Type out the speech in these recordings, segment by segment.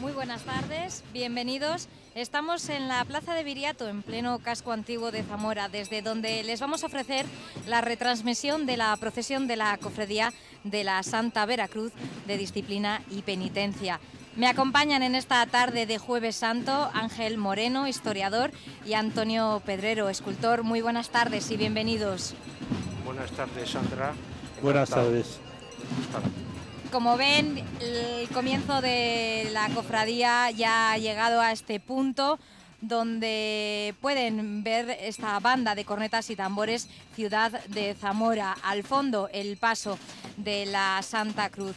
Muy buenas tardes, bienvenidos. Estamos en la Plaza de Viriato, en pleno casco antiguo de Zamora, desde donde les vamos a ofrecer la retransmisión de la procesión de la Cofradía de la Santa Veracruz de Disciplina y Penitencia. Me acompañan en esta tarde de Jueves Santo Ángel Moreno, historiador, y Antonio Pedrero, escultor. Muy buenas tardes y bienvenidos. Buenas tardes, Sandra. Buenas tardes. Como ven, el comienzo de la cofradía ya ha llegado a este punto donde pueden ver esta banda de cornetas y tambores, Ciudad de Zamora. Al fondo, el paso de la Santa Cruz.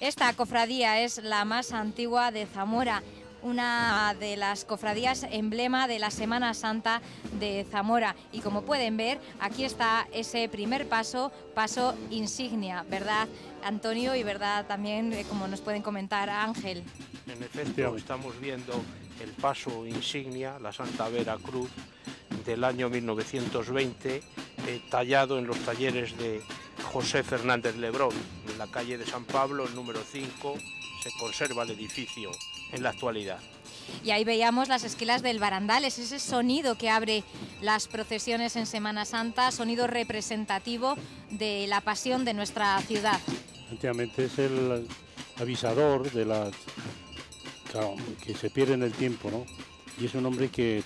Esta cofradía es la más antigua de Zamora, una de las cofradías emblema de la Semana Santa de Zamora. Y como pueden ver, aquí está ese primer paso insignia, ¿verdad, Antonio? Y verdad también, como nos pueden comentar, Ángel. En efecto, estamos viendo el paso insignia, la Santa Veracruz, del año 1920, tallado en los talleres de José Fernández Lebrón, en la calle de San Pablo, el número 5, se conserva el edificio en la actualidad. Y ahí veíamos las esquilas del barandal, es ese sonido que abre las procesiones en Semana Santa, sonido representativo de la pasión de nuestra ciudad. Efectivamente, es el avisador de las que se pierde en el tiempo, ¿no? Y es un hombre que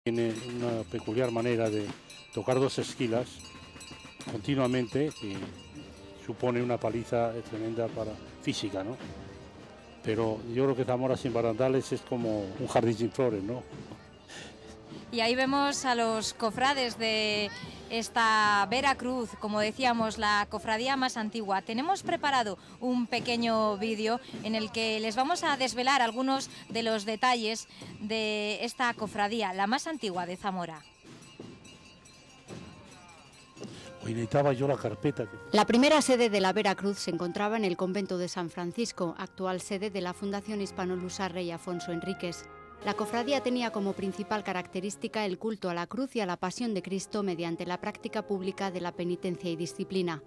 tiene una peculiar manera de tocar dos esquilas continuamente, que supone una paliza tremenda para física, ¿no? Pero yo creo que Zamora sin barandales es como un jardín sin flores, ¿no? Y ahí vemos a los cofrades de esta Veracruz, como decíamos, la cofradía más antigua. Tenemos preparado un pequeño vídeo en el que les vamos a desvelar algunos de los detalles de esta cofradía, la más antigua de Zamora. Hoy necesitaba yo la carpeta. La primera sede de la Veracruz se encontraba en el convento de San Francisco, actual sede de la Fundación Hispano-Lusa Rey Afonso Enríquez. La cofradía tenía como principal característica el culto a la cruz y a la pasión de Cristo mediante la práctica pública de la penitencia y disciplina.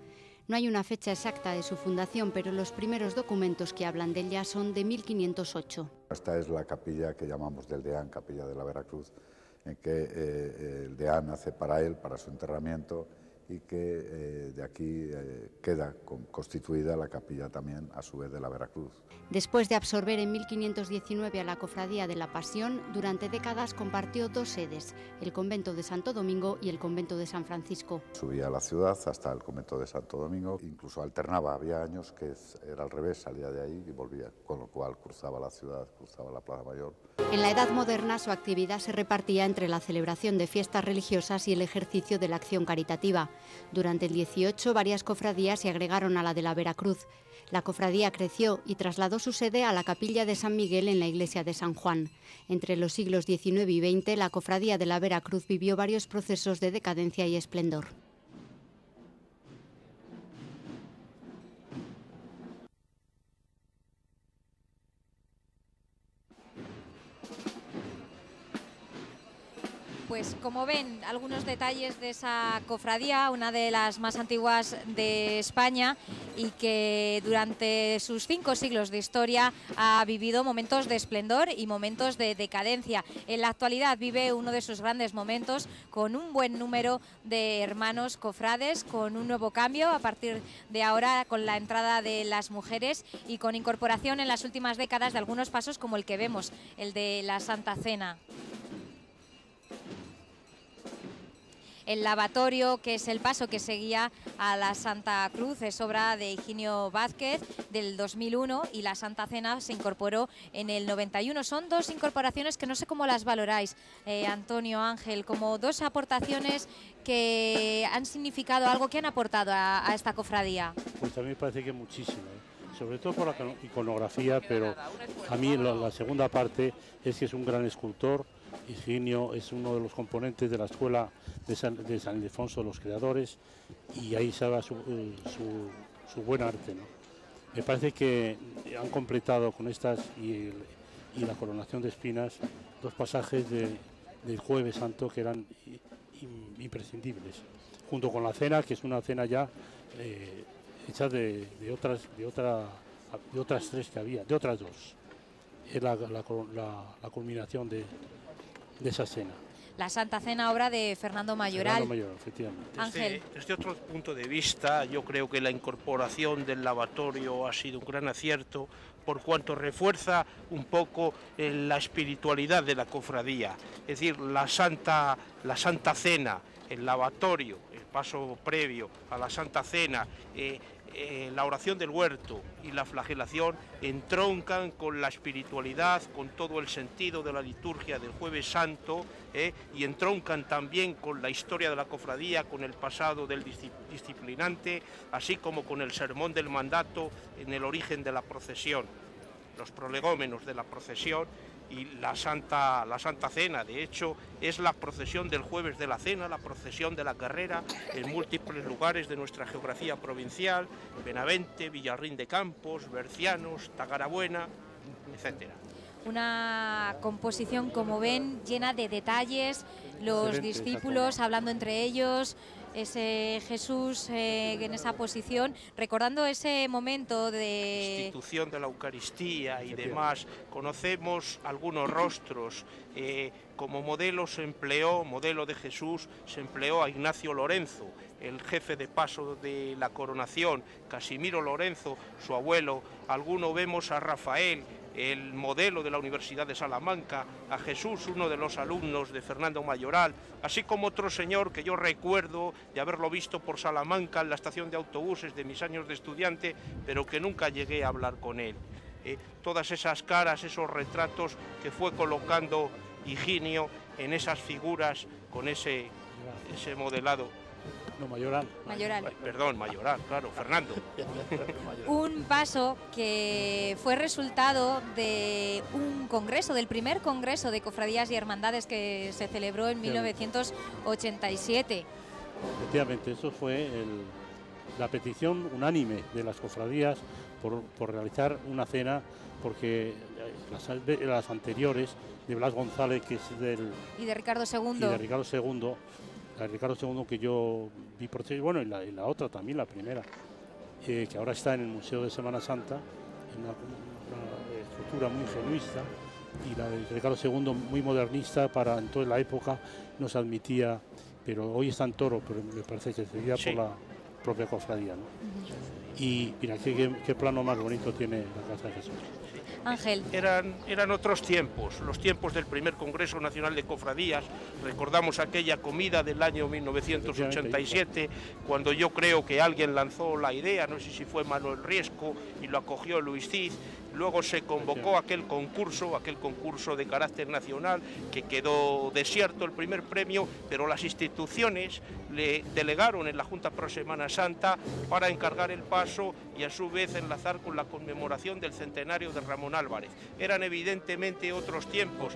No hay una fecha exacta de su fundación, pero los primeros documentos que hablan de ella son de 1508. Esta es la capilla que llamamos del deán, Capilla de la Veracruz, en que el deán hace para él, para su enterramiento, y que de aquí queda constituida la capilla también, a su vez, de la Veracruz. Después de absorber en 1519 a la Cofradía de la Pasión, durante décadas compartió dos sedes, el convento de Santo Domingo y el convento de San Francisco. Subía a la ciudad hasta el convento de Santo Domingo, incluso alternaba, había años que era al revés, salía de ahí y volvía, con lo cual cruzaba la ciudad, cruzaba la Plaza Mayor. En la Edad Moderna su actividad se repartía entre la celebración de fiestas religiosas y el ejercicio de la acción caritativa. Durante el 18 varias cofradías se agregaron a la de la Veracruz. La cofradía creció y trasladó su sede a la capilla de San Miguel en la iglesia de San Juan. Entre los siglos XIX y XX la cofradía de la Veracruz vivió varios procesos de decadencia y esplendor. Pues como ven, algunos detalles de esa cofradía, una de las más antiguas de España y que durante sus 5 siglos de historia ha vivido momentos de esplendor y momentos de decadencia. En la actualidad vive uno de sus grandes momentos con un buen número de hermanos cofrades, con un nuevo cambio a partir de ahora con la entrada de las mujeres y con incorporación en las últimas décadas de algunos pasos como el que vemos, el de la Santa Cena. El lavatorio, que es el paso que seguía a la Santa Cruz, es obra de Higinio Vázquez del 2001 y la Santa Cena se incorporó en el 91. Son dos incorporaciones que no sé cómo las valoráis, Antonio, Ángel, como dos aportaciones que han significado algo, que han aportado a esta cofradía. Pues a mí me parece que muchísimo, sobre todo por la iconografía, pero a mí la segunda parte es que es un gran escultor. Higinio es uno de los componentes de la escuela de San Ildefonso, los creadores, y ahí se va su buen arte, ¿no? Me parece que han completado con estas y la coronación de espinas dos pasajes del Jueves Santo que eran imprescindibles, junto con la cena, que es una cena ya hecha de otras tres que había, de otras dos. es la culminación de esa cena. La Santa Cena, obra de Fernando Mayoral. Fernando Mayoral, efectivamente. Ángel. Desde otro punto de vista, yo creo que la incorporación del lavatorio ha sido un gran acierto, por cuanto refuerza un poco la espiritualidad de la cofradía. Es decir, la Santa Cena, el lavatorio, el paso previo a la Santa Cena, la oración del huerto y la flagelación entroncan con la espiritualidad, con todo el sentido de la liturgia del Jueves Santo, y entroncan también con la historia de la cofradía, con el pasado del disciplinante, así como con el sermón del mandato en el origen de la procesión, los prolegómenos de la procesión y la Santa Cena. De hecho, es la procesión del jueves de la cena, la procesión de la carrera en múltiples lugares de nuestra geografía provincial: Benavente, Villarrín de Campos, Bercianos, Tagarabuena, etcétera. Una composición, como ven, llena de detalles, los Excelente, discípulos hablando entre ellos, ese Jesús en esa posición, recordando ese momento de institución de la Eucaristía y demás. Conocemos algunos rostros. Como modelo de Jesús, se empleó a Ignacio Lorenzo, el jefe de paso de la coronación, Casimiro Lorenzo, su abuelo. Alguno vemos a Rafael, el modelo de la Universidad de Salamanca, a Jesús, uno de los alumnos de Fernando Mayoral, así como otro señor que yo recuerdo de haberlo visto por Salamanca en la estación de autobuses de mis años de estudiante, pero que nunca llegué a hablar con él. Todas esas caras, esos retratos que fue colocando Higinio en esas figuras con ese modelado. No, Mayoral. Perdón, Mayoral, claro, Fernando. Un paso que fue resultado de un congreso, del primer congreso de cofradías y hermandades que se celebró en 1987. Efectivamente, eso fue la petición unánime de las cofradías por realizar una cena, porque las anteriores de Blas González, que es y de Ricardo II. Y de Ricardo II. Ricardo II, que yo vi por bueno, y la otra también, la primera, que ahora está en el Museo de Semana Santa, en una estructura muy ingenuista, y la de Ricardo II muy modernista en toda la época, no se admitía, pero hoy está en Toro, pero me parece que sería por la propia cofradía, ¿no? Y mira, qué plano más bonito tiene la Casa de Jesús. Ángel. Eran otros tiempos, los tiempos del primer Congreso Nacional de Cofradías. Recordamos aquella comida del año 1987, cuando yo creo que alguien lanzó la idea, no sé si fue Manuel Riesco, y lo acogió Luis Cid. Luego se convocó aquel concurso de carácter nacional, que quedó desierto el primer premio, pero las instituciones le delegaron en la Junta Pro Semana Santa para encargar el paso y a su vez enlazar con la conmemoración del centenario de Ramón Álvarez. Eran evidentemente otros tiempos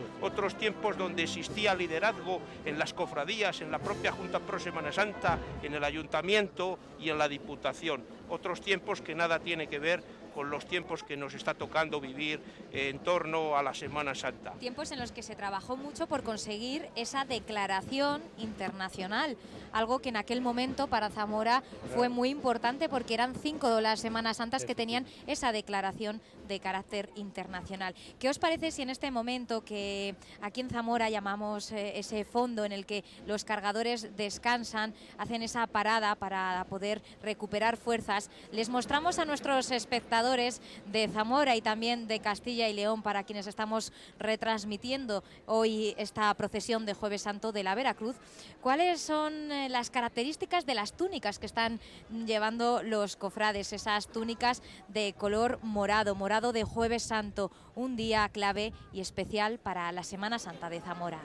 donde existía liderazgo en las cofradías, en la propia Junta Pro Semana Santa, en el Ayuntamiento y en la Diputación. Otros tiempos que nada tiene que ver con los tiempos que nos está tocando vivir en torno a la Semana Santa. Tiempos en los que se trabajó mucho por conseguir esa declaración internacional, algo que en aquel momento para Zamora fue muy importante, porque eran 5 las Semanas Santas que tenían esa declaración de carácter internacional. ¿Qué os parece si en este momento, que aquí en Zamora llamamos ese fondo en el que los cargadores descansan, hacen esa parada para poder recuperar fuerzas, les mostramos a nuestros espectadores de Zamora y también de Castilla y León, para quienes estamos retransmitiendo hoy esta procesión de Jueves Santo de la Veracruz, cuáles son las características de las túnicas que están llevando los cofrades, esas túnicas de color morado de Jueves Santo, un día clave y especial para la Semana Santa de Zamora.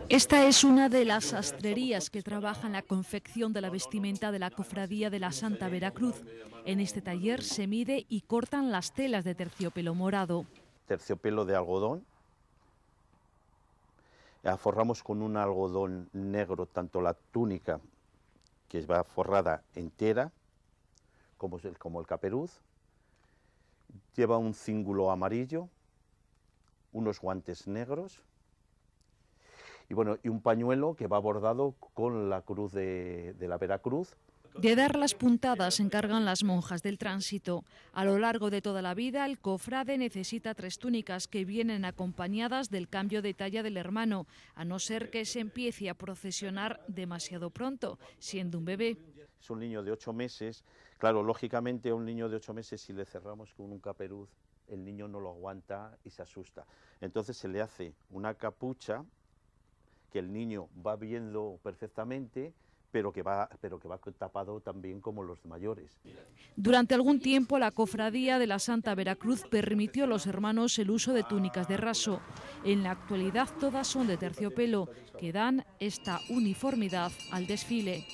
Esta es una de las sastrerías que trabaja en la confección de la vestimenta de la Cofradía de la Santa Veracruz. En este taller se mide y cortan las telas de terciopelo morado. Terciopelo de algodón. Forramos con un algodón negro tanto la túnica, que va forrada entera, como el caperuz. Lleva un cíngulo amarillo, unos guantes negros, y bueno, y un pañuelo que va bordado con la cruz de la Veracruz. De dar las puntadas se encargan las monjas del tránsito. A lo largo de toda la vida, el cofrade necesita 3 túnicas que vienen acompañadas del cambio de talla del hermano, a no ser que se empiece a procesionar demasiado pronto, siendo un bebé. Es un niño de 8 meses, claro, lógicamente a un niño de 8 meses si le cerramos con un caperuz, el niño no lo aguanta y se asusta. Entonces se le hace una capucha que el niño va viendo perfectamente, pero que va tapado también como los mayores. Durante algún tiempo la Cofradía de la Santa Veracruz permitió a los hermanos el uso de túnicas de raso. En la actualidad todas son de terciopelo, que dan esta uniformidad al desfile.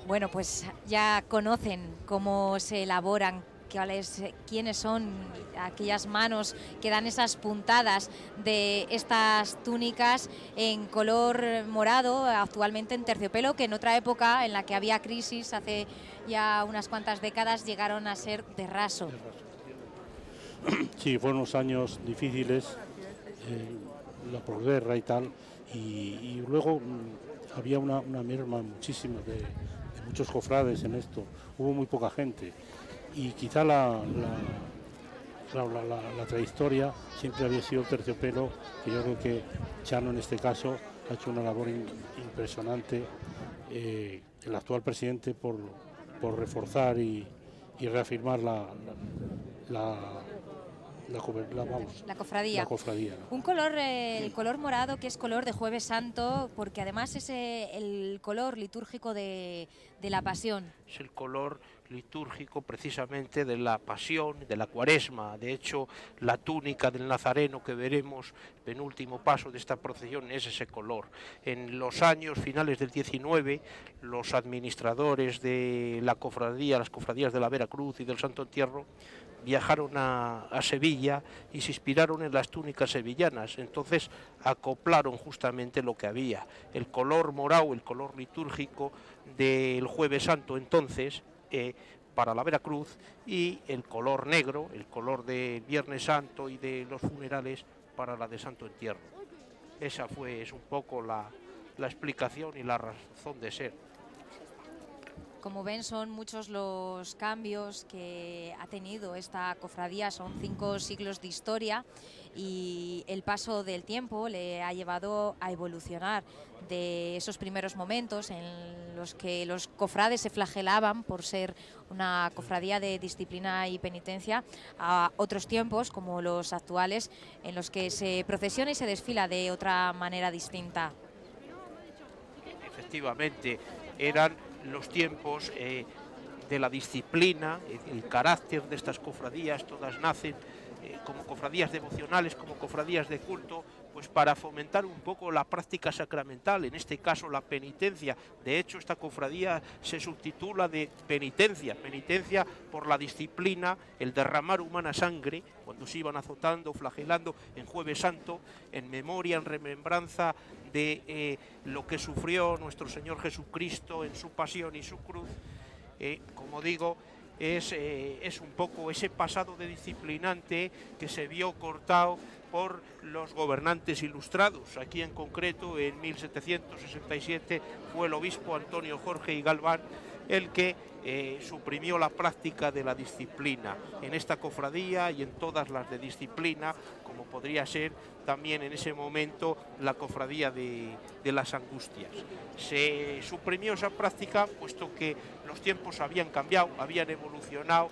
Bueno, pues ya conocen cómo se elaboran, quiénes son aquellas manos que dan esas puntadas de estas túnicas en color morado, actualmente en terciopelo, que en otra época en la que había crisis, hace ya unas cuantas décadas, llegaron a ser de raso. Sí, fueron unos años difíciles, la posguerra y tal, y luego había una merma muchísima de muchos cofrades en esto, hubo muy poca gente. Y quizá la trayectoria siempre había sido el terciopelo, que yo creo que Chano en este caso ha hecho una labor impresionante, el actual presidente por reforzar y reafirmar la cofradía. Un color, el color morado, que es color de Jueves Santo, porque además es el color litúrgico de la Pasión. Es el color litúrgico precisamente de la Pasión, de la Cuaresma. De hecho, la túnica del Nazareno que veremos, penúltimo paso de esta procesión, es ese color. En los años finales del 19, los administradores de la cofradía, las cofradías de la Veracruz y del Santo Entierro, viajaron a Sevilla y se inspiraron en las túnicas sevillanas. Entonces acoplaron justamente lo que había, el color morado, el color litúrgico del Jueves Santo entonces para la Veracruz, y el color negro, el color de Viernes Santo y de los funerales para la de Santo Entierro. Esa es un poco la explicación y la razón de ser. Como ven, son muchos los cambios que ha tenido esta cofradía, son 5 siglos de historia, y el paso del tiempo le ha llevado a evolucionar de esos primeros momentos en los que los cofrades se flagelaban por ser una cofradía de disciplina y penitencia, a otros tiempos como los actuales, en los que se procesiona y se desfila de otra manera distinta. Efectivamente, eran los tiempos de la disciplina, el carácter de estas cofradías. Todas nacen como cofradías devocionales, como cofradías de culto, pues para fomentar un poco la práctica sacramental, en este caso la penitencia. De hecho, esta cofradía se subtitula de penitencia por la disciplina, el derramar humana sangre, cuando se iban azotando, flagelando en Jueves Santo, en memoria, en remembranza de lo que sufrió nuestro Señor Jesucristo en su pasión y su cruz. Como digo, es un poco ese pasado de disciplinante que se vio cortado por los gobernantes ilustrados. Aquí en concreto, en 1767, fue el obispo Antonio Jorge y Galván el que suprimió la práctica de la disciplina en esta cofradía y en todas las de disciplina, como podría ser también en ese momento la cofradía de las Angustias. Se suprimió esa práctica puesto que los tiempos habían cambiado, habían evolucionado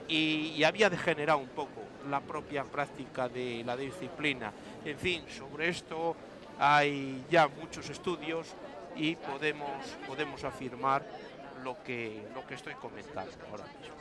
y había degenerado un poco la propia práctica de la disciplina. En fin, sobre esto hay ya muchos estudios y podemos afirmar lo que estoy comentando ahora mismo.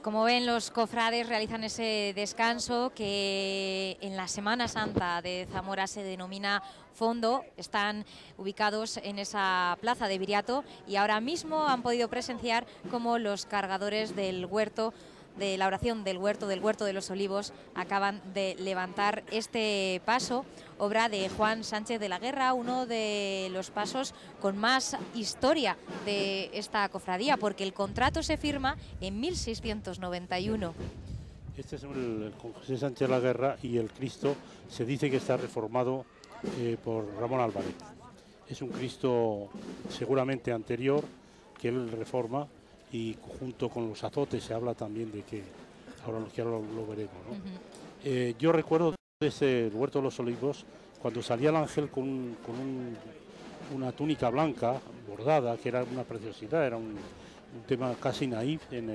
Como ven, los cofrades realizan ese descanso que en la Semana Santa de Zamora se denomina fondo. Están ubicados en esa plaza de Viriato y ahora mismo han podido presenciar cómo los cargadores del huerto, de la oración del huerto de los Olivos, acaban de levantar este paso, obra de Juan Sánchez de la Guerra, uno de los pasos con más historia de esta cofradía, porque el contrato se firma en 1691. Este es el José Sánchez de la Guerra, y el Cristo se dice que está reformado por Ramón Álvarez. Es un Cristo seguramente anterior que él reforma, y junto con los azotes se habla también de que ahora lo veremos, ¿no? Yo recuerdo desde el Huerto de los Olivos cuando salía el ángel con una túnica blanca bordada, que era una preciosidad, era un tema casi naif en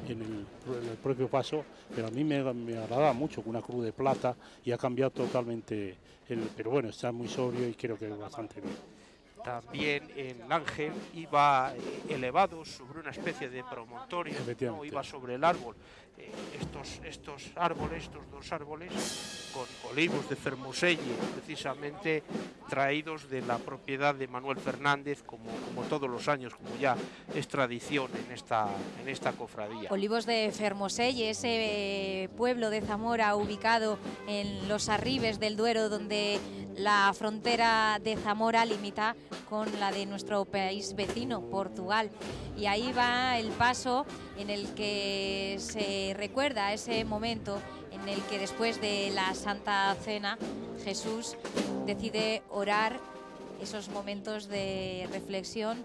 el propio paso, pero a mí me agradaba mucho, con una cruz de plata, y ha cambiado totalmente, pero bueno, está muy sobrio y creo que es bastante bien. También el ángel iba elevado sobre una especie de promontorio, ¿no? Iba sobre el árbol. Estos dos árboles con olivos de Fermoselle, precisamente traídos de la propiedad de Manuel Fernández, como todos los años, como ya es tradición en esta cofradía. Olivos de Fermoselle, ese pueblo de Zamora ubicado en los arribes del Duero, donde la frontera de Zamora limita con la de nuestro país vecino, Portugal. Y ahí va el paso en el que se recuerda ese momento en el que después de la Santa Cena Jesús decide orar, esos momentos de reflexión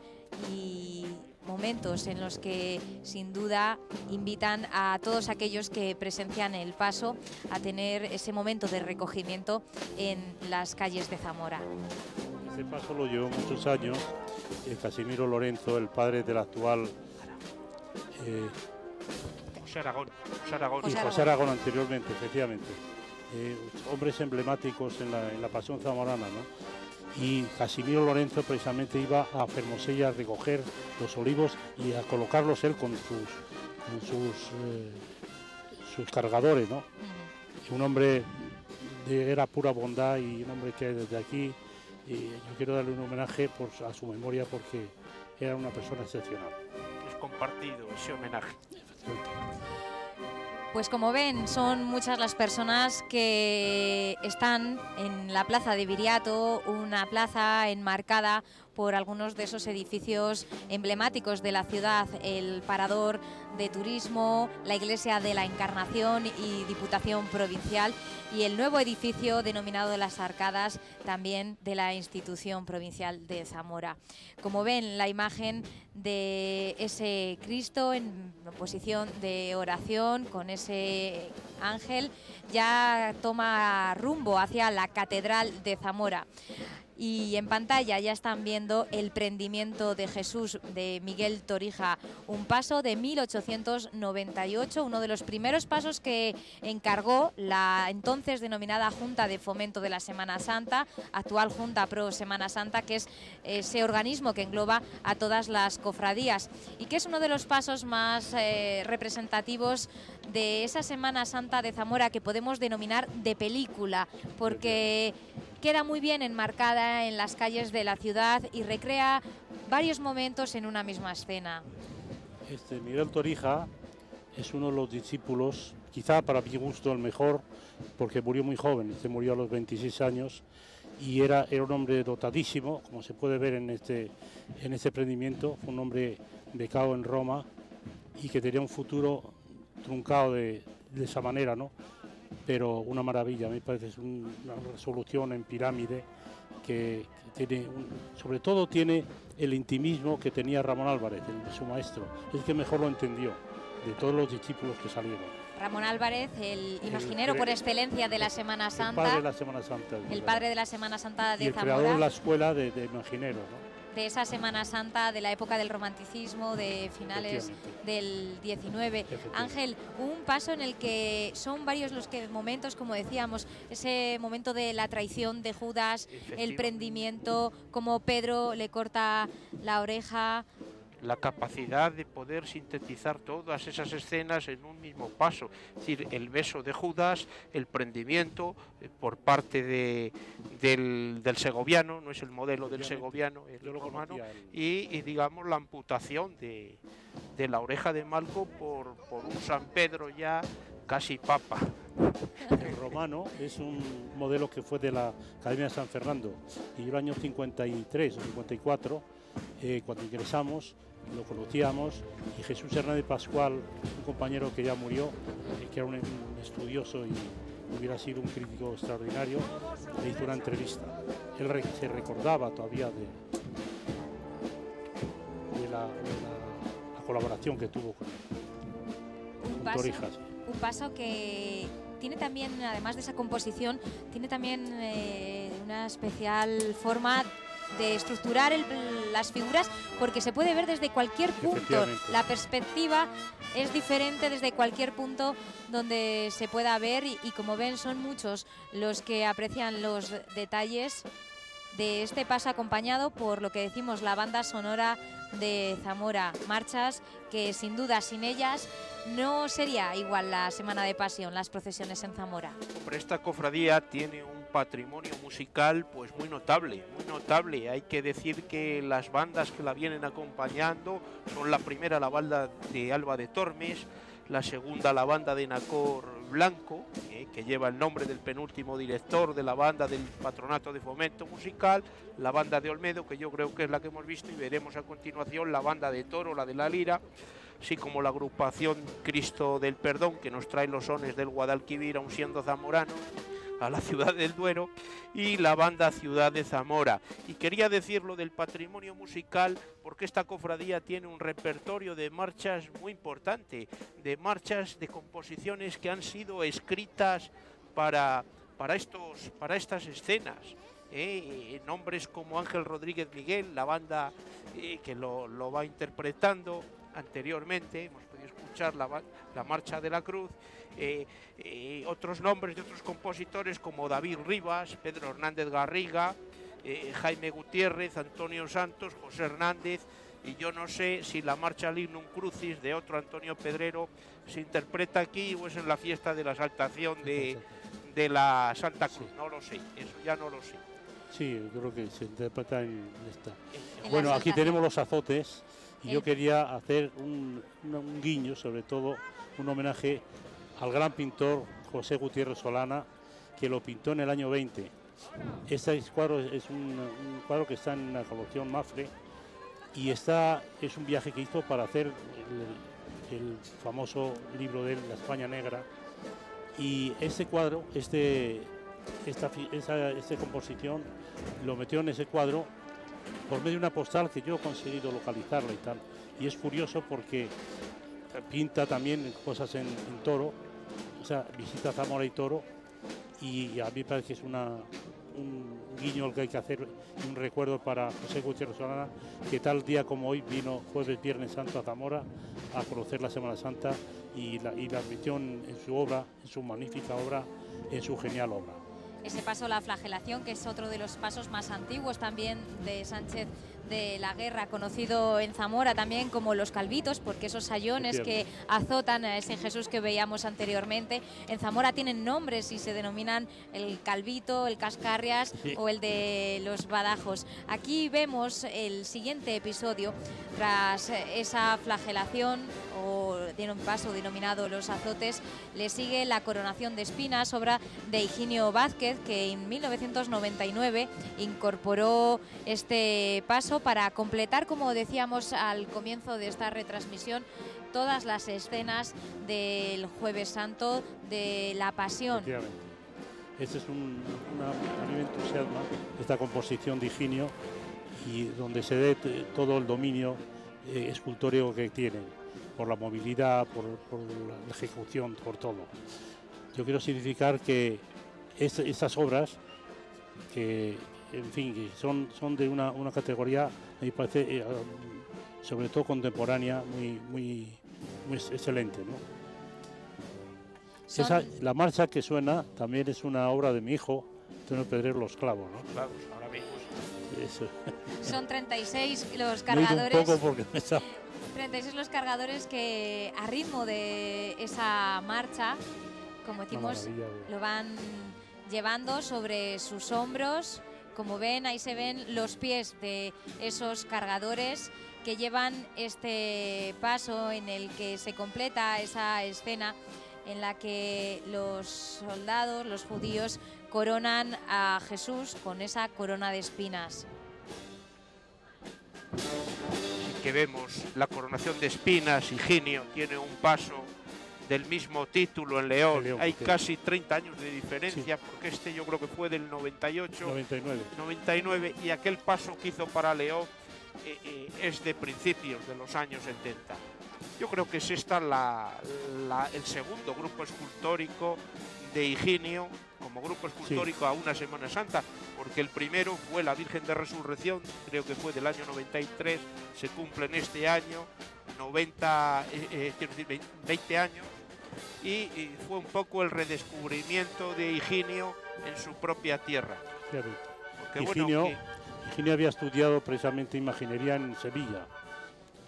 y momentos en los que sin duda invitan a todos aquellos que presencian el paso a tener ese momento de recogimiento en las calles de Zamora. Ese paso lo llevó muchos años Casimiro Lorenzo, el padre del actual José Aragón. Y José Aragón anteriormente, efectivamente. Hombres emblemáticos en la pasión zamorana, ¿no? Y Casimiro Lorenzo precisamente iba a Fermoselle a recoger los olivos y a colocarlos él con sus cargadores, ¿no? Un hombre era pura bondad, y un hombre que desde aquí yo quiero darle un homenaje a su memoria, porque era una persona excepcional. Es compartido ese homenaje. Pues como ven, son muchas las personas que están en la plaza de Viriato, una plaza enmarcada por algunos de esos edificios emblemáticos de la ciudad, el Parador de Turismo, la Iglesia de la Encarnación y Diputación Provincial, y el nuevo edificio denominado Las Arcadas, también de la Institución Provincial de Zamora. Como ven, la imagen de ese Cristo en posición de oración con ese ángel ya toma rumbo hacia la Catedral de Zamora. Y en pantalla ya están viendo el prendimiento de Jesús de Miguel Torija, un paso de 1898, uno de los primeros pasos que encargó la entonces denominada Junta de Fomento de la Semana Santa, actual Junta Pro Semana Santa, que es ese organismo que engloba a todas las cofradías y que es uno de los pasos más representativos de esa Semana Santa de Zamora, que podemos denominar de película, porque queda muy bien enmarcada en las calles de la ciudad y recrea varios momentos en una misma escena. Miguel Torija es uno de los discípulos, quizá para mi gusto el mejor, porque murió muy joven, murió a los 26 años, y era un hombre dotadísimo, como se puede ver en este prendimiento. Fue un hombre becado en Roma y que tenía un futuro truncado de esa manera, ¿no? Pero una maravilla, me parece, es una resolución en pirámide que tiene, sobre todo tiene el intimismo que tenía Ramón Álvarez, su maestro, es que mejor lo entendió de todos los discípulos que salieron. Ramón Álvarez, el imaginero por excelencia de la Semana Santa. El padre de la Semana Santa. El padre de la Semana Santa de y el Zamora. Creador de la escuela de imagineros, ¿no? De esa Semana Santa de la época del romanticismo, de finales del 19. Ángel, un paso en el que son varios los momentos, como decíamos, ese momento de la traición de Judas, el prendimiento, como Pedro le corta la oreja. La capacidad de poder sintetizar todas esas escenas en un mismo paso, es decir, el beso de Judas, el prendimiento por parte del segoviano, no es el modelo del segoviano, el romano, y digamos la amputación de la oreja de Malco por un San Pedro ya casi papa. El romano es un modelo que fue de la Academia de San Fernando, y el año 53 o 54, cuando ingresamos, lo conocíamos, y Jesús Hernández Pascual, un compañero que ya murió, que era un estudioso hubiera sido un crítico extraordinario, le hizo una entrevista. Él se recordaba todavía de la colaboración que tuvo con Torrijas. Un paso que tiene también, además de esa composición, tiene también una especial forma de estructurar las figuras, porque se puede ver desde cualquier punto. La perspectiva es diferente desde cualquier punto donde se pueda ver y como ven son muchos los que aprecian los detalles de este paso, acompañado por lo que decimos la banda sonora de Zamora, marchas que sin duda sin ellas no sería igual la Semana de Pasión, las procesiones en Zamora. Hombre, esta cofradía tiene un patrimonio musical pues muy notable, muy notable. Hay que decir que las bandas que la vienen acompañando son: la primera, la banda de Alba de Tormes; la segunda, la banda de Nacor Blanco, que lleva el nombre del penúltimo director de la banda del Patronato de Fomento Musical; la banda de Olmedo, que yo creo que es la que hemos visto y veremos a continuación; la banda de Toro, la de la Lira, así como la agrupación Cristo del Perdón, que nos trae los sones del Guadalquivir, aun siendo zamoranos, a la ciudad del Duero, y la banda Ciudad de Zamora. Y quería decirlo del patrimonio musical porque esta cofradía tiene un repertorio de marchas muy importante, de marchas, de composiciones que han sido escritas para estas escenas. Nombres como Ángel Rodríguez Miguel, la banda que lo va interpretando anteriormente, hemos podido escuchar la Marcha de la Cruz. Otros nombres de otros compositores como David Rivas, Pedro Hernández Garriga, Jaime Gutiérrez, Antonio Santos, José Hernández, y yo no sé si la Marcha Lignum Crucis de otro Antonio Pedrero se interpreta aquí o es en la fiesta de la exaltación de la Santa Cruz, no lo sé, eso ya no lo sé. Sí, yo creo que se interpreta en esta. Bueno, aquí tenemos los azotes y yo quería hacer un guiño, sobre todo un homenaje al gran pintor José Gutiérrez Solana, que lo pintó en el año 20. Este cuadro es un cuadro que está en la colección Mafre y es un viaje que hizo para hacer el famoso libro de La España Negra. Y este cuadro, esta composición, lo metió en ese cuadro por medio de una postal que yo he conseguido localizarla y tal. Y es curioso porque pinta también cosas en Toro, o sea, visita Zamora y Toro, y a mí me parece que es un guiño el que hay que hacer, un recuerdo para José Gutiérrez Solana, que tal día como hoy vino jueves, viernes santo a Zamora a conocer la Semana Santa y la admisión en su obra, en su magnífica obra, en su genial obra. Ese paso, la flagelación, que es otro de los pasos más antiguos también de Sánchez de la Guerra, conocido en Zamora también como los calvitos, porque esos sayones que azotan a ese Jesús que veíamos anteriormente, en Zamora tienen nombres y se denominan el calvito, el cascarrias o el de los badajos. Aquí vemos el siguiente episodio, tras esa flagelación o de un paso denominado los azotes, le sigue la coronación de espinas, obra de Higinio Vázquez, que en 1999 incorporó este paso para completar, como decíamos al comienzo de esta retransmisión, todas las escenas del Jueves Santo de la Pasión. Este es a mí me entusiasma esta composición de Higinio, y donde se ve todo el dominio escultórico que tiene, por la movilidad, por la ejecución, por todo. Yo quiero significar que estas obras, que en fin, que son de una categoría, me parece, sobre todo contemporánea, muy excelente, ¿no? La marcha que suena también es una obra de mi hijo, Antonio Pedrero, Los Clavos, ¿no? Claro, ahora mismo. Eso. Son 36 los cargadores. Un poco porque me 36 los cargadores que a ritmo de esa marcha, como decimos, lo van llevando sobre sus hombros. Como ven, ahí se ven los pies de esos cargadores que llevan este paso en el que se completa esa escena en la que los soldados, los judíos, coronan a Jesús con esa corona de espinas. Que vemos la coronación de espinas. Higinio tiene un paso del mismo título en León. León, Hay sí. casi 30 años de diferencia, porque este yo creo que fue del 98, 99, y aquel paso que hizo para León es de principios de los años 70. Yo creo que es esta el segundo grupo escultórico de Higinio, como grupo escultórico a una Semana Santa, porque el primero fue la Virgen de Resurrección, creo que fue del año 93, se cumple en este año, 20 años, y fue un poco el redescubrimiento de Higinio en su propia tierra. Porque, Higinio había estudiado precisamente imaginería en Sevilla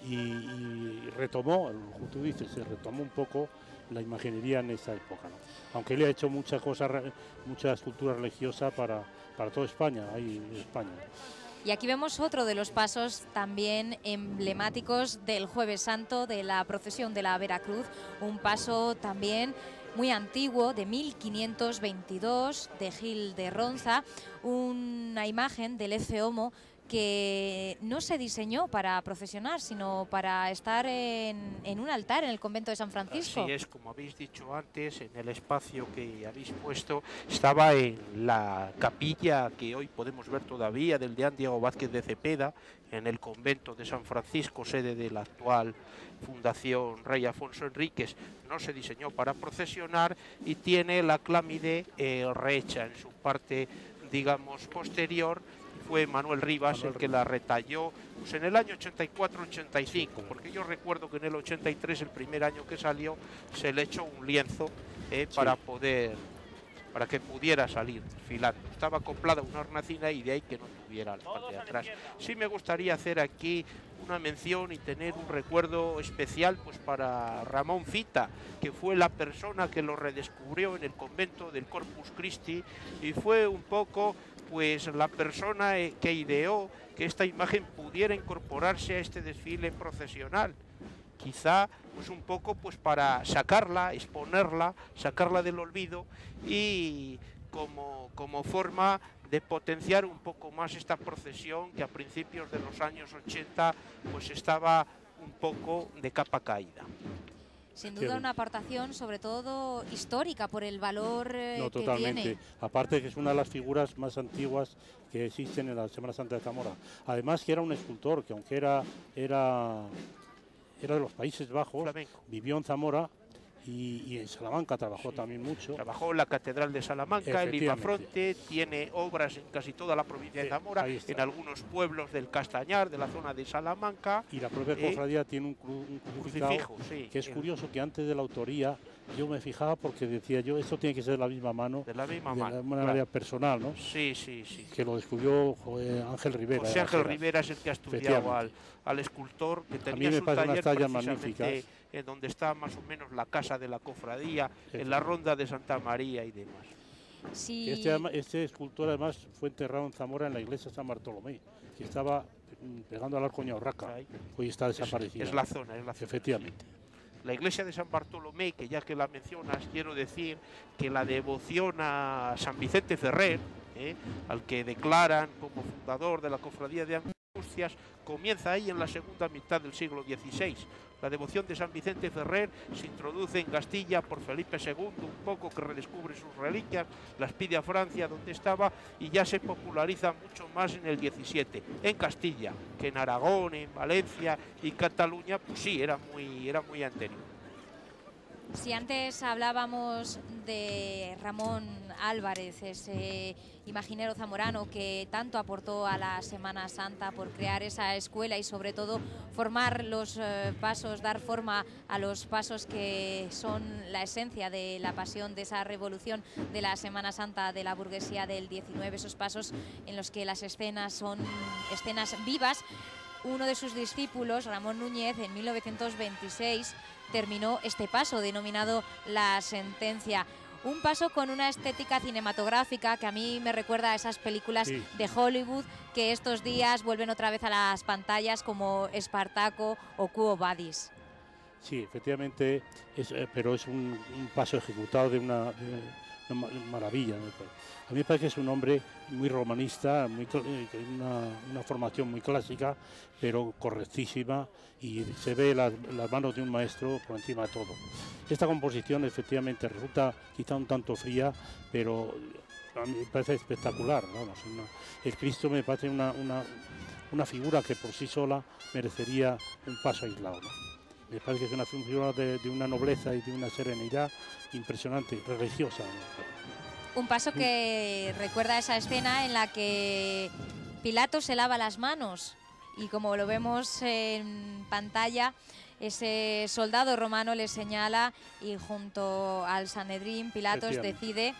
y retomó, como tú dices, se retomó un poco la imaginería en esa época, ¿no? Aunque él ha hecho muchas cosas, mucha escultura religiosa para toda España, ahí en España. Y aquí vemos otro de los pasos también emblemáticos del Jueves Santo, de la procesión de la Veracruz, un paso también muy antiguo, de 1522, de Gil de Ronza, una imagen del Ecce Homo que no se diseñó para procesionar, sino para estar en un altar en el convento de San Francisco. Así es, como habéis dicho antes, en el espacio que habéis puesto, estaba en la capilla que hoy podemos ver todavía del deán Diego Vázquez de Cepeda, en el convento de San Francisco, sede de la actual Fundación Rey Afonso Enríquez. No se diseñó para procesionar y tiene la clámide rehecha en su parte, digamos, posterior. Fue Manuel Rivas el que la retalló pues en el año 84-85, porque yo recuerdo que en el 83, el primer año que salió, se le echó un lienzo para que pudiera salir filando. Estaba acoplada una hornacina y de ahí que no tuviera la parte de atrás. Sí me gustaría hacer aquí una mención y tener un recuerdo especial pues para Ramón Fita, que fue la persona que lo redescubrió en el convento del Corpus Christi y fue un poco pues la persona que ideó que esta imagen pudiera incorporarse a este desfile procesional. Quizá pues un poco pues para sacarla, exponerla, sacarla del olvido y como forma de potenciar un poco más esta procesión que a principios de los años 80 pues estaba un poco de capa caída. Sin duda una aportación sobre todo histórica por el valor no, que totalmente. tiene. Aparte que es una de las figuras más antiguas que existen en la Semana Santa de Zamora. Además que era un escultor que aunque era de los Países Bajos, flamenco, vivió en Zamora y en Salamanca trabajó también mucho. Trabajó en la Catedral de Salamanca, en Limafronte, tiene obras en casi toda la provincia de Zamora, en algunos pueblos del Castañar, de la zona de Salamanca. Y la propia cofradía tiene un crucifijo, que es curioso que antes de la autoría yo me fijaba porque decía yo, esto tiene que ser de la misma mano, de una manera personal, ¿no? Sí. Que lo descubrió Ángel Rivera. José Ángel Rivera es el que ha estudiado al escultor, que tenía su taller precisamente en donde está más o menos la casa de la cofradía, en la ronda de Santa María y demás. Sí. Este escultor además fue enterrado en Zamora en la iglesia de San Bartolomé, que estaba pegando al Arco Ñaurraca. Hoy está desaparecida. Es la zona. Efectivamente. La iglesia de San Bartolomé, que ya que la mencionas, quiero decir que la devoción a San Vicente Ferrer, al que declaran como fundador de la cofradía de Angustias, comienza ahí en la segunda mitad del siglo XVI. La devoción de San Vicente Ferrer se introduce en Castilla por Felipe II, un poco que redescubre sus reliquias, las pide a Francia, donde estaba, y ya se populariza mucho más en el XVII. En Castilla, que en Aragón, en Valencia y Cataluña, pues sí, era muy anterior. Si antes hablábamos de Ramón Álvarez, ese imaginero zamorano que tanto aportó a la Semana Santa por crear esa escuela y sobre todo formar los pasos, dar forma a los pasos que son la esencia de la pasión de esa revolución de la Semana Santa de la burguesía del 19, esos pasos en los que las escenas son escenas vivas. Uno de sus discípulos, Ramón Núñez, en 1926 terminó este paso denominado La Sentencia. Un paso con una estética cinematográfica que a mí me recuerda a esas películas de Hollywood que estos días vuelven otra vez a las pantallas como Espartaco o Quo Vadis. Sí, efectivamente, pero es un paso ejecutado de una maravilla. A mí me parece que es un hombre muy romanista, una formación muy clásica, pero correctísima, y se ve las manos de un maestro por encima de todo. Esta composición efectivamente resulta quizá un tanto fría, pero a mí me parece espectacular. Vamos, el Cristo me parece una figura que por sí sola merecería un paso aislado, ¿no? Me parece que es una figura de una nobleza y de una serenidad impresionante, religiosa, ¿no? Un paso que recuerda esa escena en la que Pilato se lava las manos y, como lo vemos en pantalla, ese soldado romano le señala y junto al Sanedrín Pilatos decide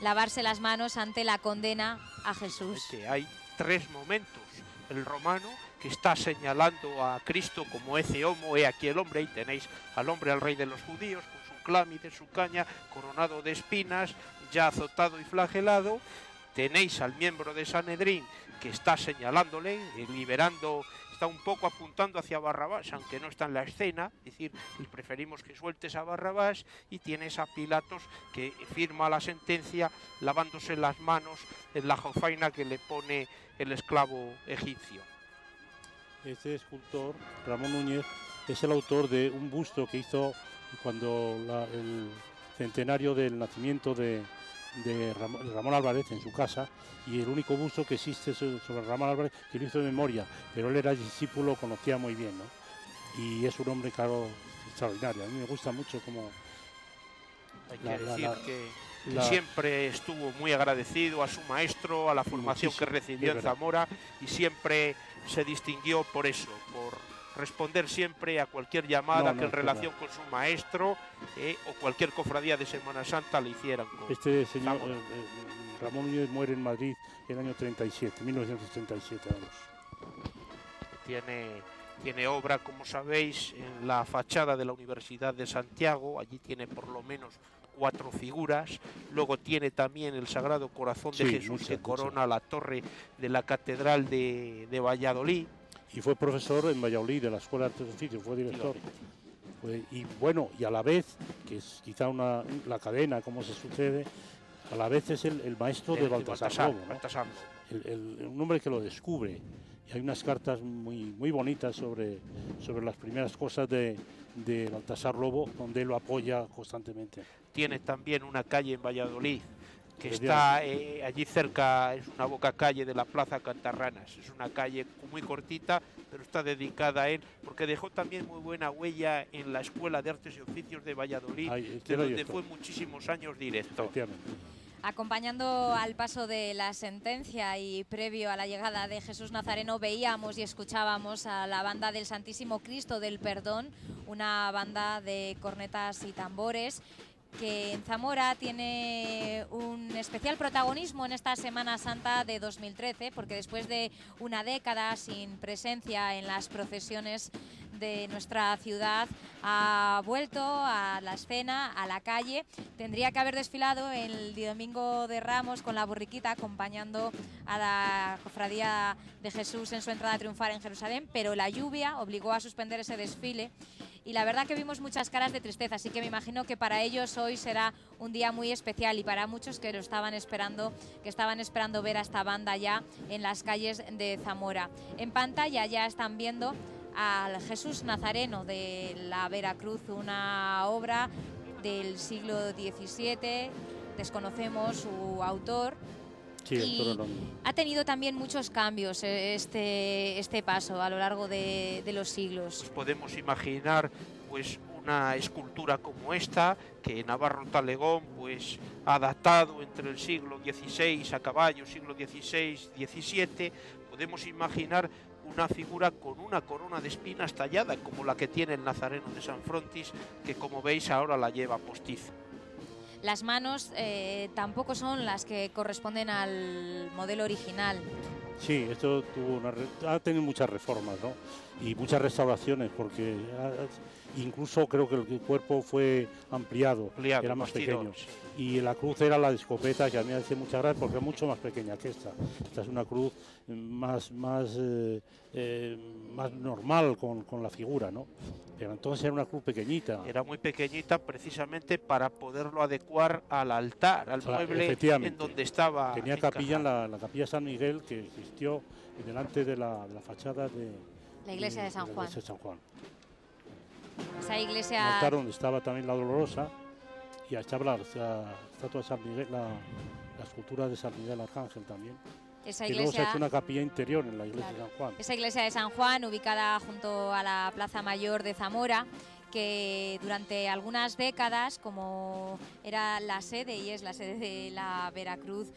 lavarse las manos ante la condena a Jesús. Hay tres momentos. El romano, que está señalando a Cristo como ese homo, he aquí el hombre, y tenéis al hombre, al rey de los judíos, con su clámide, su caña, coronado de espinas, ya azotado y flagelado. Tenéis al miembro de Sanedrín que está señalándole, liberando, está un poco apuntando hacia Barrabás, aunque no está en la escena, es decir, preferimos que sueltes a Barrabás, y tienes a Pilatos que firma la sentencia lavándose las manos en la jofaina que le pone el esclavo egipcio. Este escultor, Ramón Núñez, es el autor de un busto que hizo cuando el centenario del nacimiento de Ramón Álvarez en su casa, y el único busto que existe sobre Ramón Álvarez, que lo hizo de memoria, pero él era discípulo, conocía muy bien, ¿no? Y es un hombre, claro, extraordinario. A mí me gusta mucho como... Hay que decir que siempre estuvo muy agradecido a su maestro, a la formación que recibió en Zamora, y siempre se distinguió por eso, por responder siempre a cualquier llamada que en relación con su maestro o cualquier cofradía de Semana Santa le hicieran. Este señor Ramón Núñez muere en Madrid en el año 1937. Tiene obra, como sabéis, en la fachada de la Universidad de Santiago. Allí tiene por lo menos 4 figuras. Luego tiene también el Sagrado Corazón de Jesús, que corona la torre de la Catedral de Valladolid. Y fue profesor en Valladolid de la Escuela de Artes y Oficios, fue director. Y bueno, y a la vez, que es quizá la cadena, como se sucede, a la vez es el maestro de Baltasar Lobo, ¿no? Un hombre que lo descubre. Y hay unas cartas muy bonitas sobre las primeras cosas de Baltasar Lobo, donde él lo apoya constantemente. Tiene también una calle en Valladolid que está allí cerca, es una boca calle de la Plaza Cantarranas. Es una calle muy cortita, pero está dedicada a él, porque dejó también muy buena huella en la Escuela de Artes y Oficios de Valladolid, de donde fue muchísimos años director. Acompañando al paso de la sentencia y previo a la llegada de Jesús Nazareno, veíamos y escuchábamos a la banda del Santísimo Cristo del Perdón, una banda de cornetas y tambores que en Zamora tiene un especial protagonismo en esta Semana Santa de 2013, porque después de una década sin presencia en las procesiones de nuestra ciudad, ha vuelto a la escena, a la calle. Tendría que haber desfilado el Domingo de Ramos con la borriquita, acompañando a la Cofradía de Jesús en su entrada triunfal en Jerusalén, pero la lluvia obligó a suspender ese desfile. Y la verdad que vimos muchas caras de tristeza, así que me imagino que para ellos hoy será un día muy especial, y para muchos que lo estaban esperando, ver a esta banda ya en las calles de Zamora. En pantalla ya están viendo al Jesús Nazareno de la Veracruz, una obra del siglo XVII, desconocemos su autor. Sí, y ha tenido también muchos cambios este paso a lo largo de los siglos. Podemos imaginar pues una escultura como esta, que Navarro Talegón pues ha datado entre el siglo XVI a caballo, siglo XVI-XVII. Podemos imaginar una figura con una corona de espinas tallada, como la que tiene el Nazareno de San Frontis, que como veis ahora la lleva postiza. Las manos tampoco son las que corresponden al modelo original. Sí, esto ha tenido muchas reformas, ¿no? Y muchas restauraciones, porque incluso creo que el cuerpo fue ampliado era más pequeño. Sí. Y la cruz era la de escopeta, que a mí me hace mucha gracia porque es mucho más pequeña que esta. Esta es una cruz más normal con la figura, ¿no? Pero entonces era una cruz pequeñita. Era muy pequeñita precisamente para poderlo adecuar al altar, al mueble en donde estaba. Tenía capilla en la capilla San Miguel, que existió delante de la fachada de la iglesia de San Juan. Esa iglesia. iglesia. Un altar donde estaba también la Dolorosa y estaba la estatua de San Miguel, la escultura de San Miguel Arcángel también. Esa iglesia, luego se ha hecho una capilla interior en la iglesia de San Juan. Esa iglesia de San Juan, ubicada junto a la Plaza Mayor de Zamora, que durante algunas décadas, como era la sede y es la sede de la Veracruz,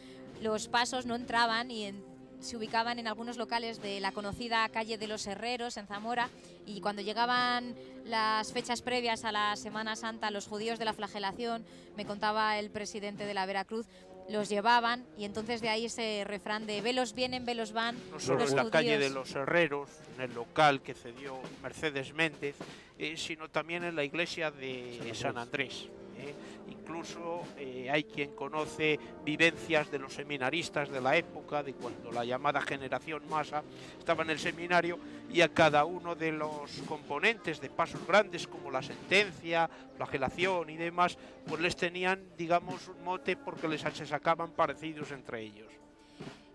los pasos no entraban y se ubicaban en algunos locales de la conocida calle de los Herreros en Zamora, y cuando llegaban las fechas previas a la Semana Santa, los judíos de la flagelación, me contaba el presidente de la Veracruz, los llevaban, y entonces de ahí ese refrán de velos vienen, velos van. No solo en la calle de los Herreros, en el local que cedió Mercedes Méndez, sino también en la iglesia de San Andrés. Incluso hay quien conoce vivencias de los seminaristas de la época, de cuando la llamada generación Masa estaba en el seminario, y a cada uno de los componentes de pasos grandes como la sentencia, flagelación y demás, pues les tenían, digamos, un mote porque se sacaban parecidos entre ellos.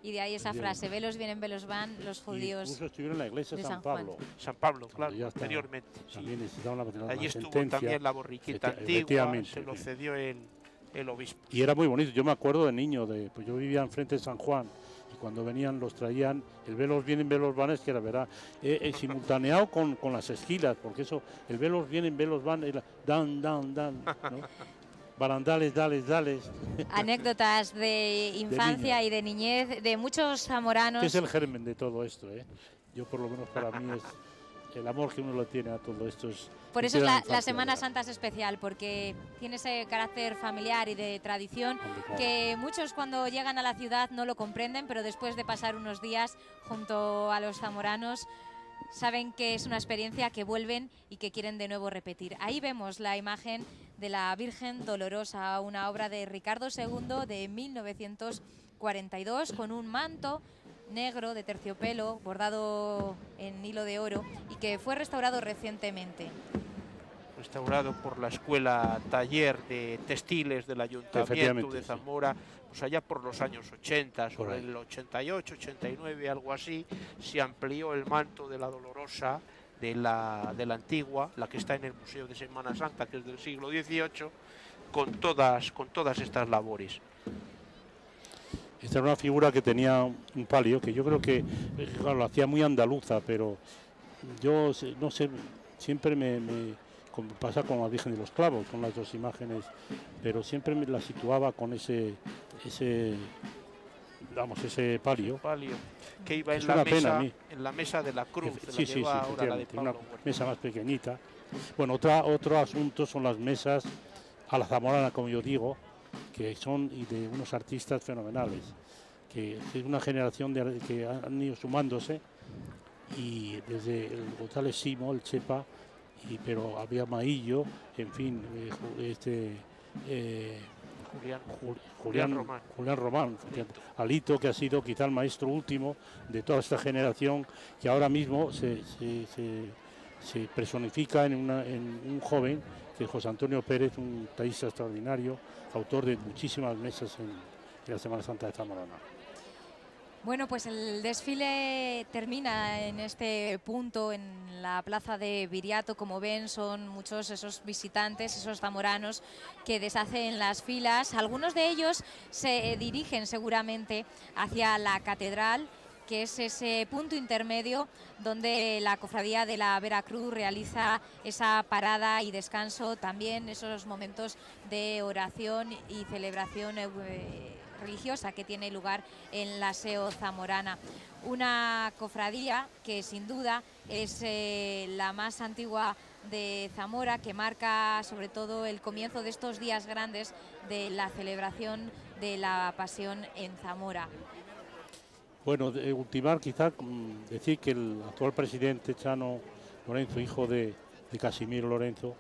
Y de ahí esa frase, velos vienen, velos van, los judíos. Incluso estuvieron en la iglesia de San Pablo. San Pablo, claro, anteriormente. También necesitaban la allí estuvo sentencia, también la borriquita antigua, se lo cedió el obispo. Y era muy bonito, yo me acuerdo de niño, pues yo vivía enfrente de San Juan, y cuando venían los traían, el velos vienen, velos van, es que era verdad, simultaneado con las esquilas, porque eso, el velos vienen, velos van, era dan, ¿no? Barandales, dales. Anécdotas de infancia y de niñez de muchos zamoranos. ¿Qué es el germen de todo esto? Yo por lo menos para mí es el amor que uno lo tiene a todo esto. Por eso es la Semana Santa es especial, porque tiene ese carácter familiar y de tradición que muchos cuando llegan a la ciudad no lo comprenden, pero después de pasar unos días junto a los zamoranos saben que es una experiencia que vuelven y que quieren de nuevo repetir. Ahí vemos la imagen de la Virgen Dolorosa, una obra de Ricardo II de 1942, con un manto negro de terciopelo bordado en hilo de oro y que fue restaurado recientemente. Restaurado por la Escuela Taller de Textiles del Ayuntamiento de Zamora, pues allá por los años 80, sobre el 88, 89, algo así, se amplió el manto de la Dolorosa, de la antigua, la que está en el Museo de Semana Santa, que es del siglo XVIII, con todas estas labores. Esta era una figura que tenía un palio, que yo creo que claro, lo hacía muy andaluza, pero yo no sé, siempre como pasa con la Virgen de los Clavos, con las dos imágenes, pero siempre me la situaba con ese palio. Que iba en la mesa de la cruz, una mesa más pequeñita. Bueno, otro asunto son las mesas a la zamorana, como yo digo, que son de unos artistas fenomenales, que es una generación que han ido sumándose, y desde el González Simo, el Chepa, pero había Maillo, en fin, Julián Román, Alito, que ha sido quizá el maestro último de toda esta generación, que ahora mismo se personifica en un joven, que es José Antonio Pérez, un tallista extraordinario, autor de muchísimas mesas en la Semana Santa de Zamorana. Bueno, pues el desfile termina en este punto, en la plaza de Viriato. Como ven, son muchos esos visitantes, esos zamoranos que deshacen las filas. Algunos de ellos se dirigen seguramente hacia la catedral, que es ese punto intermedio donde la Cofradía de la Veracruz realiza esa parada y descanso, también esos momentos de oración y celebración religiosa que tiene lugar en la SEO zamorana. Una cofradía que sin duda es la más antigua de Zamora, que marca sobre todo el comienzo de estos días grandes de la celebración de la Pasión en Zamora. Bueno, ultimar quizá decir que el actual presidente Chano Lorenzo, hijo de Casimiro Lorenzo,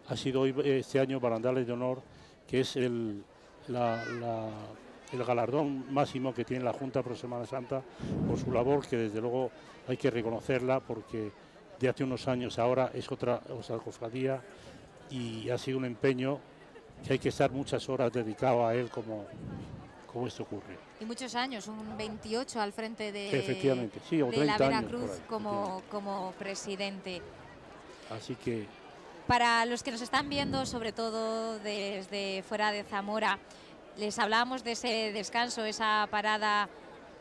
ha sido hoy, este año barandales de honor, que es el galardón máximo que tiene la Junta Pro Semana Santa por su labor, que desde luego hay que reconocerla porque de hace unos años ahora es otra cofradía y ha sido un empeño que hay que estar muchas horas dedicado a él como esto ocurre. Y muchos años, un 28 al frente de, efectivamente, sí, o 30 de la Veracruz ahí, como presidente. Así que... Para los que nos están viendo, sobre todo desde fuera de Zamora, les hablábamos de ese descanso, esa parada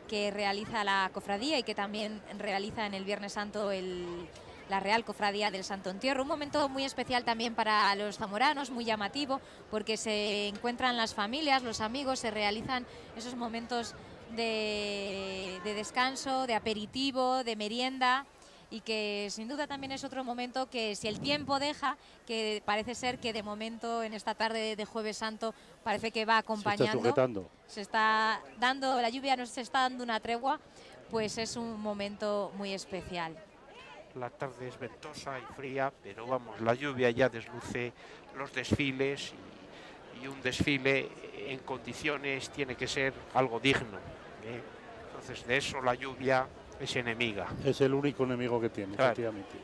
que realiza la cofradía y que también realiza en el Viernes Santo la Real Cofradía del Santo Entierro. Un momento muy especial también para los zamoranos, muy llamativo, porque se encuentran las familias, los amigos, se realizan esos momentos de descanso, de aperitivo, de merienda, y que sin duda también es otro momento que, si el tiempo deja, que parece ser que de momento en esta tarde de Jueves Santo parece que va acompañando. Se está sujetando. Se está dando, la lluvia nos está dando una tregua, pues es un momento muy especial. La tarde es ventosa y fría, pero vamos, la lluvia ya desluce los desfiles y un desfile en condiciones tiene que ser algo digno, ¿eh? Entonces de eso la lluvia es enemiga. Es el único enemigo que tiene, claro. Efectivamente.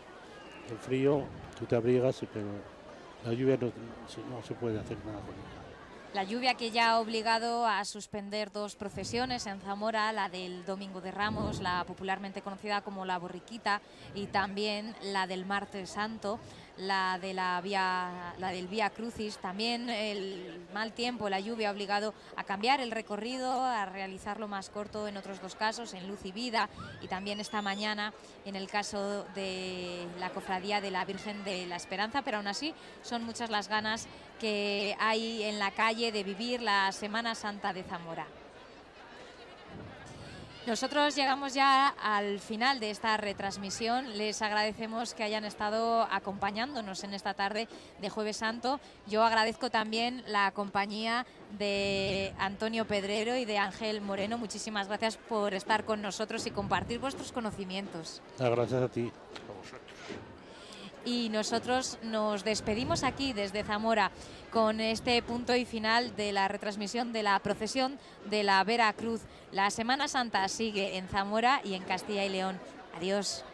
El frío, tú te abrigas, pero la lluvia no se puede hacer nada con ella. La lluvia que ya ha obligado a suspender 2 procesiones en Zamora, la del Domingo de Ramos, la popularmente conocida como la Borriquita, y también la del Martes Santo, la del Vía Crucis. También el mal tiempo, la lluvia, ha obligado a cambiar el recorrido, a realizarlo más corto en otros 2 casos, en Luz y Vida, y también esta mañana en el caso de la Cofradía de la Virgen de la Esperanza, pero aún así son muchas las ganas que hay en la calle de vivir la Semana Santa de Zamora. Nosotros llegamos ya al final de esta retransmisión. Les agradecemos que hayan estado acompañándonos en esta tarde de Jueves Santo. Yo agradezco también la compañía de Antonio Pedrero y de Ángel Moreno. Muchísimas gracias por estar con nosotros y compartir vuestros conocimientos. Gracias a ti. Y nosotros nos despedimos aquí desde Zamora con este punto y final de la retransmisión de la procesión de la Vera Cruz. La Semana Santa sigue en Zamora y en Castilla y León. Adiós.